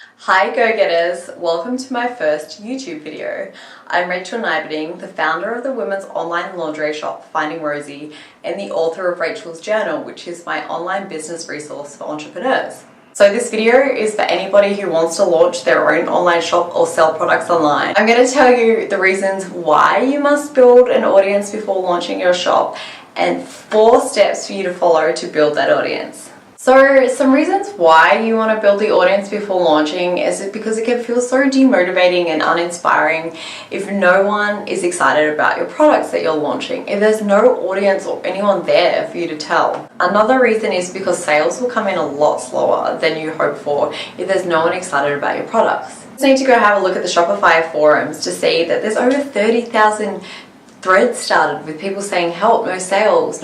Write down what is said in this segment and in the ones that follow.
Hi go-getters, welcome to my first YouTube video. I'm Rachael Neiberding, the founder of the women's online lingerie shop Finding Rosie and the author of Rachel's Journal, which is my online business resource for entrepreneurs. So this video is for anybody who wants to launch their own online shop or sell products online. I'm going to tell you the reasons why you must build an audience before launching your shop and 4 steps for you to follow to build that audience. So some reasons why you want to build the audience before launching is because it can feel so demotivating and uninspiring if no one is excited about your products that you're launching, if there's no audience or anyone there for you to tell. Another reason is because sales will come in a lot slower than you hope for if there's no one excited about your products. You just need to go have a look at the Shopify forums to see that there's over 30,000 threads started with people saying help, no sales,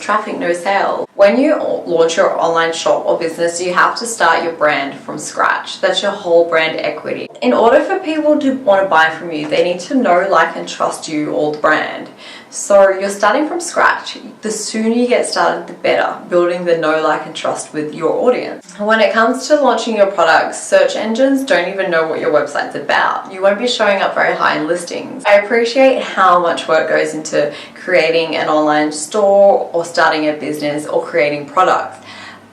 traffic, no sales. When you launch your online shop or business, you have to start your brand from scratch. That's your whole brand equity. In order for people to want to buy from you, they need to know, like, and trust you or the brand. So you're starting from scratch. The sooner you get started, the better, building the know, like, and trust with your audience. When it comes to launching your products, search engines don't even know what your website's about. You won't be showing up very high in listings. I appreciate how much work goes into creating an online store or starting a business or creating products.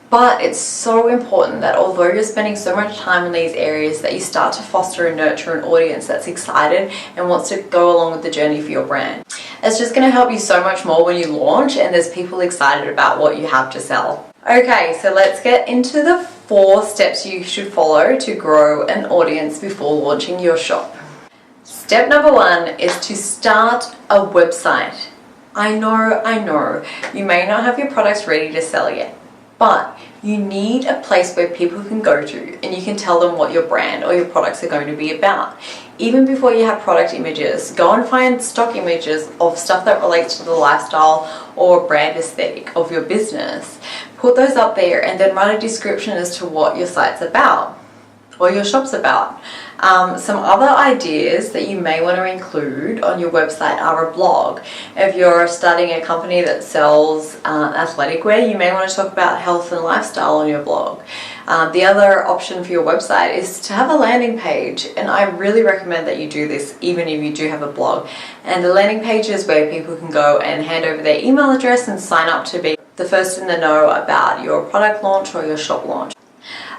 But it's so important that although you're spending so much time in these areas, that you start to foster and nurture an audience that's excited and wants to go along with the journey for your brand. It's just going to help you so much more when you launch and there's people excited about what you have to sell. Okay, so let's get into the 4 steps you should follow to grow an audience before launching your shop. Step number 1 is to start a website. I know, you may not have your products ready to sell yet, but you need a place where people can go to and you can tell them what your brand or your products are going to be about. Even before you have product images, go and find stock images of stuff that relates to the lifestyle or brand aesthetic of your business. Put those up there and then write a description as to what your site's about or your shop's about. Some other ideas that you may want to include on your website are a blog. If you're starting a company that sells athletic wear, you may want to talk about health and lifestyle on your blog. The other option for your website is to have a landing page, and I really recommend that you do this even if you do have a blog. And the landing page is where people can go and hand over their email address and sign up to be the first in the know about your product launch or your shop launch.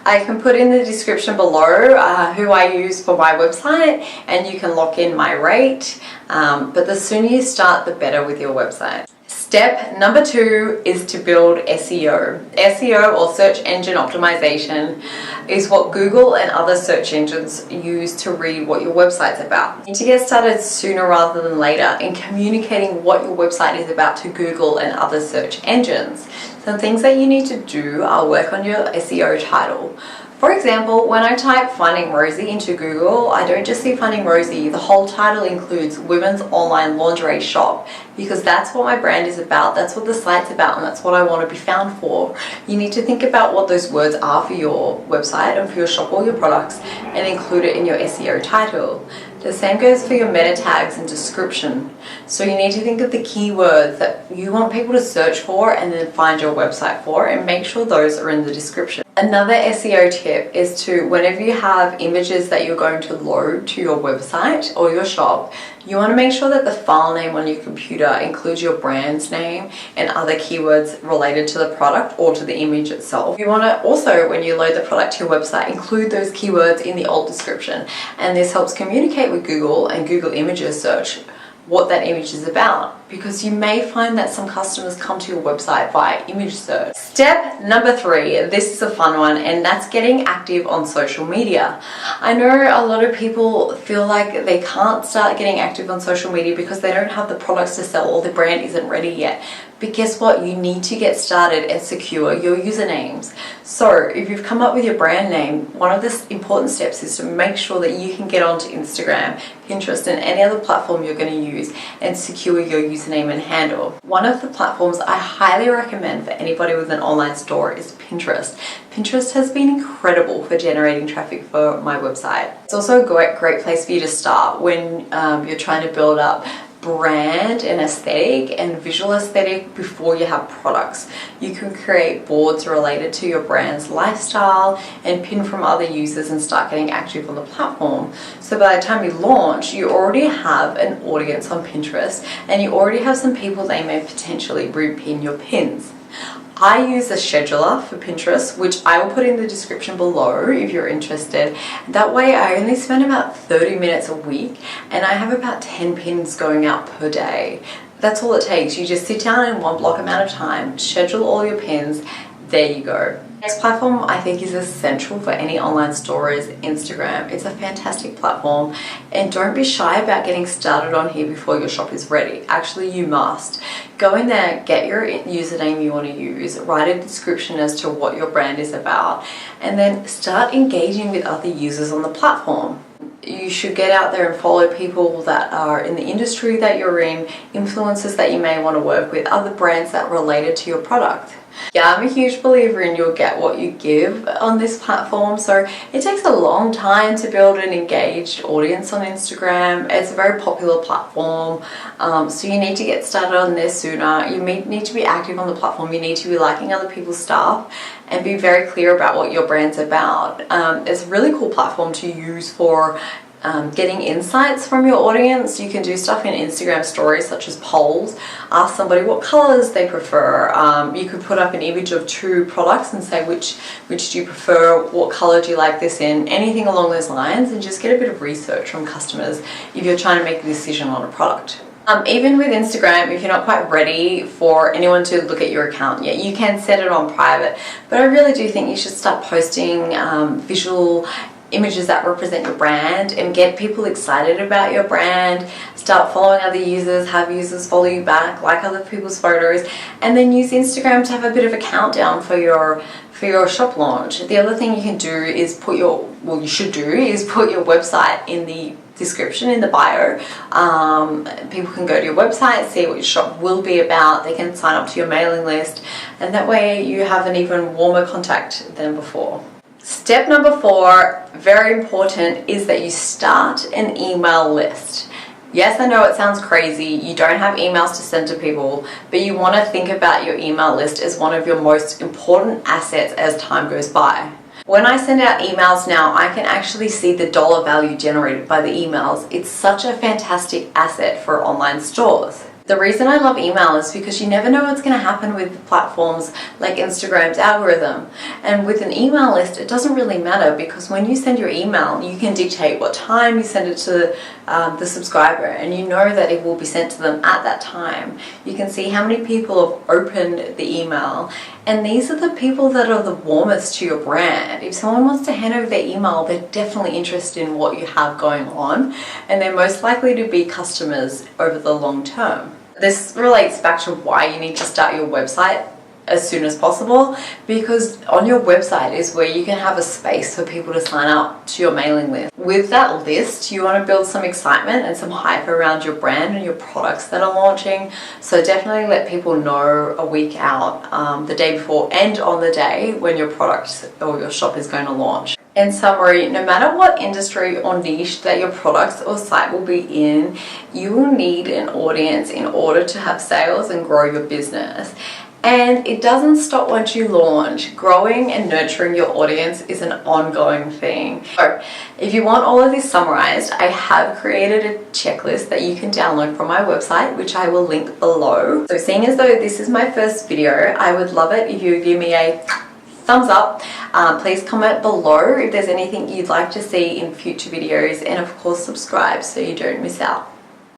I can put in the description below who I use for my website, and you can lock in my rate, but the sooner you start, the better with your website. Step number 2 is to build SEO. SEO, or search engine optimization, is what Google and other search engines use to read what your website's about. You need to get started sooner rather than later in communicating what your website is about to Google and other search engines. Some things that you need to do are work on your SEO title. For example, when I type Finding Rosie into Google, I don't just see Finding Rosie. The whole title includes Women's Online Lingerie Shop, because that's what my brand is about, that's what the site's about, and that's what I want to be found for. You need to think about what those words are for your website and for your shop or your products and include it in your SEO title. The same goes for your meta tags and description. So you need to think of the keywords that you want people to search for and then find your website for, and make sure those are in the description. Another SEO tip is to, whenever you have images that you're going to load to your website or your shop, you want to make sure that the file name on your computer includes your brand's name and other keywords related to the product or to the image itself. You want to also, when you load the product to your website, include those keywords in the alt description, and this helps communicate with Google and Google Images search what that image is about, because you may find that some customers come to your website via image search. Step number 3, this is a fun one, and that's getting active on social media. I know a lot of people feel like they can't start getting active on social media because they don't have the products to sell or the brand isn't ready yet. But guess what? You need to get started and secure your usernames. So if you've come up with your brand name, one of the important steps is to make sure that you can get onto Instagram, Pinterest, and any other platform you're going to use and secure your username and handle. One of the platforms I highly recommend for anybody with an online store is Pinterest. Pinterest has been incredible for generating traffic for my website. It's also a great place for you to start when you're trying to build up brand and aesthetic and visual aesthetic before you have products. You can create boards related to your brand's lifestyle and pin from other users and start getting active on the platform. So by the time you launch, you already have an audience on Pinterest and you already have some people they may potentially repin your pins. I use a scheduler for Pinterest, which I will put in the description below if you're interested. That way I only spend about 30 minutes a week and I have about 10 pins going out per day. That's all it takes. You just sit down in one block amount of time, schedule all your pins, there you go. Next platform I think is essential for any online store is Instagram. It's a fantastic platform and don't be shy about getting started on here before your shop is ready. Actually, you must. Go in there, get your username you want to use, write a description as to what your brand is about, and then start engaging with other users on the platform. You should get out there and follow people that are in the industry that you're in, influencers that you may want to work with, other brands that are related to your product. Yeah, I'm a huge believer in you'll get what you give on this platform, so it takes a long time to build an engaged audience on Instagram. It's a very popular platform, so you need to get started on there sooner. You need to be active on the platform, you need to be liking other people's stuff and be very clear about what your brand's about. It's a really cool platform to use for getting insights from your audience. You can do stuff in Instagram stories such as polls, ask somebody what colors they prefer. You could put up an image of 2 products and say which do you prefer, what color do you like this in, anything along those lines, and just get a bit of research from customers if you're trying to make a decision on a product. Even with Instagram, if you're not quite ready for anyone to look at your account yet, you can set it on private, but I really do think you should start posting visual images that represent your brand and get people excited about your brand. Start following other users, have users follow you back, like other people's photos, and then use Instagram to have a bit of a countdown for your shop launch. The other thing you can do is you should do is put your website in the description, in the bio. People can go to your website, see what your shop will be about, they can sign up to your mailing list, and that way you have an even warmer contact than before. Step number 4, very important, is that you start an email list. Yes, I know it sounds crazy, you don't have emails to send to people, but you want to think about your email list as one of your most important assets as time goes by. When I send out emails now, I can actually see the dollar value generated by the emails. It's such a fantastic asset for online stores. The reason I love email is because you never know what's going to happen with platforms like Instagram's algorithm. And with an email list, it doesn't really matter because when you send your email, you can dictate what time you send it to the subscriber and you know that it will be sent to them at that time. You can see how many people have opened the email, and these are the people that are the warmest to your brand. If someone wants to hand over their email, they're definitely interested in what you have going on, and they're most likely to be customers over the long term. This relates back to why you need to start your website as soon as possible, because on your website is where you can have a space for people to sign up to your mailing list. With that list, you want to build some excitement and some hype around your brand and your products that are launching. So definitely let people know a week out, the day before and on the day when your product or your shop is going to launch. In summary, no matter what industry or niche that your products or site will be in, you will need an audience in order to have sales and grow your business. And it doesn't stop once you launch. Growing and nurturing your audience is an ongoing thing. So if you want all of this summarized, I have created a checklist that you can download from my website, which I will link below. So seeing as though this is my first video, I would love it if you would give me a thumbs up. Please comment below if there's anything you'd like to see in future videos, and of course subscribe so you don't miss out.